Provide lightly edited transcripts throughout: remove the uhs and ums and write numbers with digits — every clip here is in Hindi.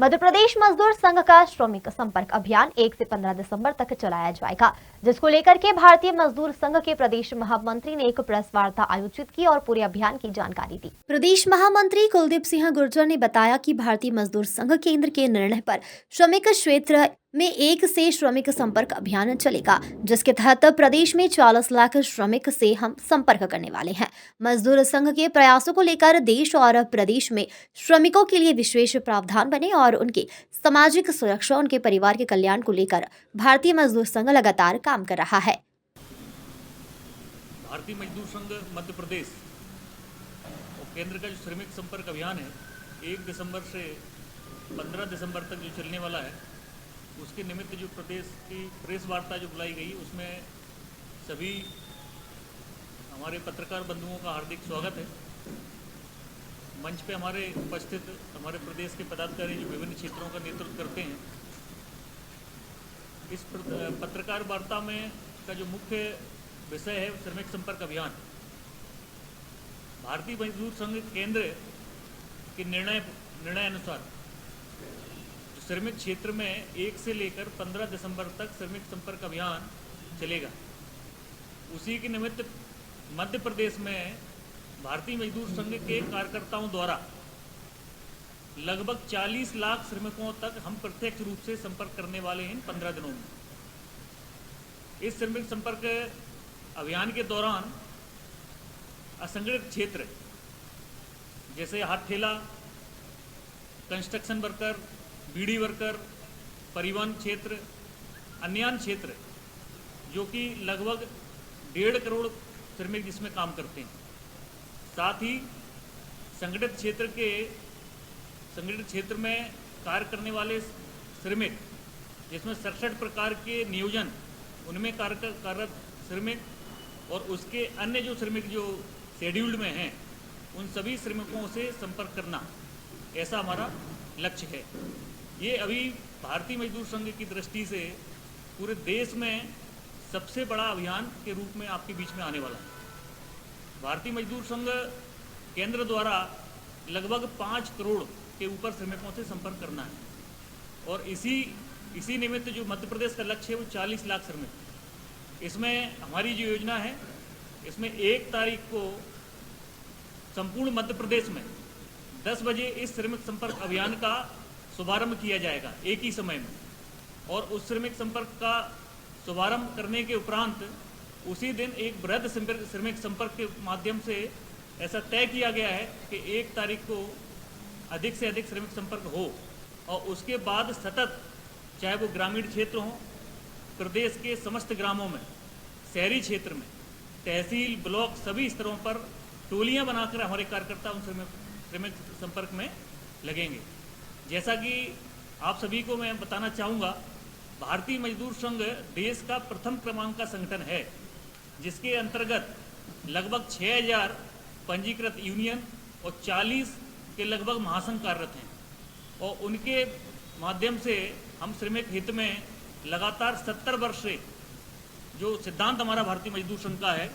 मध्य प्रदेश मजदूर संघ का श्रमिक संपर्क अभियान 1 से 15 दिसंबर तक चलाया जाएगा, जिसको लेकर के भारतीय मजदूर संघ के प्रदेश महामंत्री ने एक प्रेस वार्ता आयोजित की और पूरे अभियान की जानकारी दी। प्रदेश महामंत्री कुलदीप सिंह गुर्जर ने बताया कि भारतीय मजदूर संघ केंद्र के निर्णय पर श्रमिक क्षेत्र में 1 से श्रमिक संपर्क अभियान चलेगा, जिसके तहत प्रदेश में 40 लाख श्रमिक से हम संपर्क करने वाले हैं। मजदूर संघ के प्रयासों को लेकर देश और प्रदेश में श्रमिकों के लिए विशेष प्रावधान बने और उनकी सामाजिक सुरक्षा, उनके परिवार के कल्याण को लेकर भारतीय मजदूर संघ लगातार काम कर रहा है। भारतीय मजदूर संघ मध्य प्रदेश और केंद्र का जो श्रमिक संपर्क अभियान है 1 दिसंबर से 15 दिसंबर तक जो चलने वाला है, उसके निमित्त जो प्रदेश की प्रेस वार्ता जो बुलाई गई, उसमें सभी हमारे पत्रकार बंधुओं का हार्दिक स्वागत है। मंच पे हमारे उपस्थित हमारे प्रदेश के पदाधिकारी जो विभिन्न क्षेत्रों का नेतृत्व करते हैं। इस पत्रकार वार्ता में का जो मुख्य विषय है श्रमिक संपर्क अभियान। भारतीय मजदूर संघ केंद्र के निर्णय अनुसार श्रमिक क्षेत्र में 1 से लेकर 15 दिसंबर तक श्रमिक संपर्क अभियान चलेगा। उसी के निमित्त मध्य प्रदेश में भारतीय मजदूर संघ के कार्यकर्ताओं द्वारा लगभग 40 लाख श्रमिकों तक हम प्रत्यक्ष रूप से संपर्क करने वाले हैं इन 15 दिनों में। इस श्रमिक संपर्क अभियान के दौरान असंगठित क्षेत्र जैसे हाथ ठेला, कंस्ट्रक्शन वर्कर, बीड़ी वर्कर, परिवहन क्षेत्र, अन्य क्षेत्र जो कि लगभग 1.5 करोड़ श्रमिक जिसमें काम करते हैं, साथ ही संगठित क्षेत्र में कार्य करने वाले श्रमिक जिसमें 67 प्रकार के नियोजन उनमें कार्यरत श्रमिक और उसके अन्य जो श्रमिक जो शेड्यूल्ड में हैं, उन सभी श्रमिकों से संपर्क करना, ऐसा हमारा लक्ष्य है। ये अभी भारतीय मजदूर संघ की दृष्टि से पूरे देश में सबसे बड़ा अभियान के रूप में आपके बीच में आने वाला है। भारतीय मजदूर संघ केंद्र द्वारा लगभग 5 करोड़ के ऊपर श्रमिकों से संपर्क करना है और इसी निमित्त जो मध्य प्रदेश का लक्ष्य है वो 40 लाख श्रमिक। इसमें हमारी जो योजना है, इसमें 1 तारीख को संपूर्ण मध्य प्रदेश में 10 बजे इस श्रमिक संपर्क अभियान का शुभारंभ किया जाएगा एक ही समय में। और उस श्रमिक संपर्क का शुभारंभ करने के उपरांत उसी दिन एक वृहद श्रमिक संपर्क के माध्यम से ऐसा तय किया गया है कि 1 तारीख को अधिक से अधिक श्रमिक संपर्क हो और उसके बाद सतत, चाहे वो ग्रामीण क्षेत्र हो, प्रदेश के समस्त ग्रामों में, शहरी क्षेत्र में, तहसील, ब्लॉक, सभी स्तरों पर टोलियां बनाकर हमारे कार्यकर्ता उन श्रमिक संपर्क में लगेंगे। जैसा कि आप सभी को मैं बताना चाहूँगा, भारतीय मजदूर संघ देश का प्रथम क्रमांक का संगठन है, जिसके अंतर्गत लगभग 6000 पंजीकृत यूनियन और 40 के लगभग महासंघ कार्यरत हैं और उनके माध्यम से हम श्रमिक हित में लगातार 70 वर्ष से जो सिद्धांत हमारा भारतीय मजदूर संघ का है,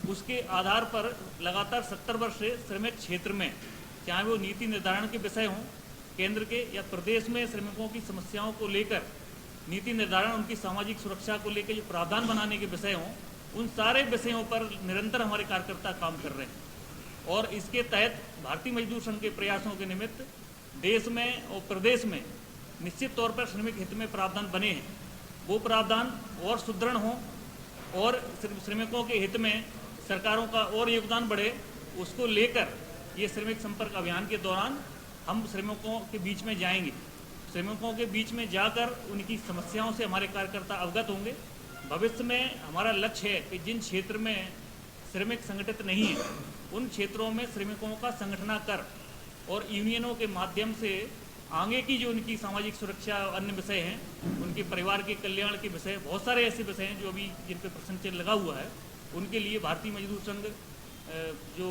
उसके आधार पर लगातार 70 वर्ष से श्रमिक क्षेत्र में, चाहे वो नीति निर्धारण के विषय हों केंद्र के या प्रदेश में श्रमिकों की समस्याओं को लेकर नीति निर्धारण, उनकी सामाजिक सुरक्षा को लेकर जो प्रावधान बनाने के विषय हों, उन सारे विषयों पर निरंतर हमारे कार्यकर्ता काम कर रहे हैं। और इसके तहत भारतीय मजदूर संघ के प्रयासों के निमित्त देश में और प्रदेश में निश्चित तौर पर श्रमिक हित में प्रावधान बने हैं। वो प्रावधान और सुदृढ़ हों और श्रमिकों के हित में सरकारों का और योगदान बढ़े, उसको लेकर ये श्रमिक संपर्क अभियान के दौरान हम श्रमिकों के बीच में जाएंगे। श्रमिकों के बीच में जाकर उनकी समस्याओं से हमारे कार्यकर्ता अवगत होंगे। भविष्य में हमारा लक्ष्य है कि जिन क्षेत्र में श्रमिक संगठित नहीं है, उन क्षेत्रों में श्रमिकों का संगठना कर और यूनियनों के माध्यम से आगे की जो उनकी सामाजिक सुरक्षा अन्य विषय हैं, उनके परिवार के कल्याण के विषय, बहुत सारे ऐसे विषय हैं जो अभी जिन पर प्रश्न चिन्ह लगा हुआ है, उनके लिए भारतीय मजदूर संघ जो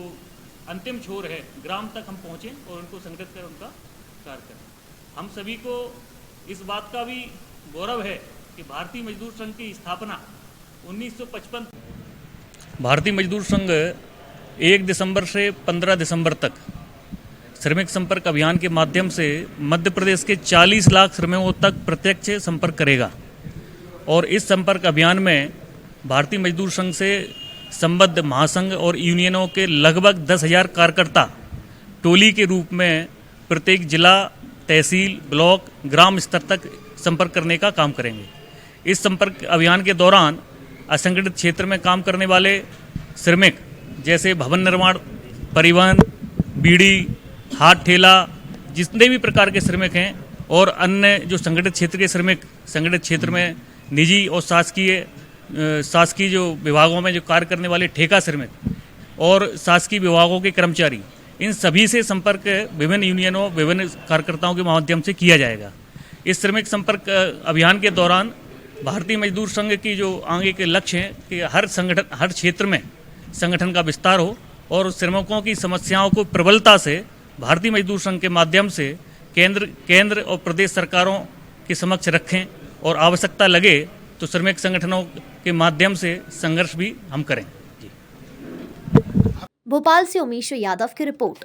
अंतिम छोर है ग्राम तक हम पहुँचें और उनको संगठित कर उनका कार्य करें। हम सभी को इस बात का भी गौरव है कि भारतीय मजदूर संघ की स्थापना 1955 भारतीय मजदूर संघ 1 दिसंबर से 15 दिसंबर तक श्रमिक संपर्क अभियान के माध्यम से मध्य प्रदेश के 40 लाख श्रमिकों तक प्रत्यक्ष संपर्क करेगा। और इस संपर्क अभियान में भारतीय मजदूर संघ से संबद्ध महासंघ और यूनियनों के लगभग 10,000 कार्यकर्ता टोली के रूप में प्रत्येक जिला, तहसील, ब्लॉक, ग्राम स्तर तक संपर्क करने का काम करेंगे। इस संपर्क अभियान के दौरान असंगठित क्षेत्र में काम करने वाले श्रमिक जैसे भवन निर्माण, परिवहन, बीड़ी, हाथ ठेला, जितने भी प्रकार के श्रमिक हैं और अन्य जो संगठित क्षेत्र के श्रमिक, संगठित क्षेत्र में निजी और शासकीय जो विभागों में जो कार्य करने वाले ठेका श्रमिक और शासकीय विभागों के कर्मचारी, इन सभी से संपर्क विभिन्न यूनियनों, विभिन्न कार्यकर्ताओं के माध्यम से किया जाएगा। इस श्रमिक संपर्क अभियान के दौरान भारतीय मजदूर संघ की जो आगे के लक्ष्य हैं कि हर संगठन, हर क्षेत्र में संगठन का विस्तार हो और श्रमिकों की समस्याओं को प्रबलता से भारतीय मजदूर संघ के माध्यम से केंद्र और प्रदेश सरकारों के समक्ष रखें और आवश्यकता लगे तो श्रमिक संगठनों के माध्यम से संघर्ष भी हम करें। भोपाल से उमेश यादव की रिपोर्ट।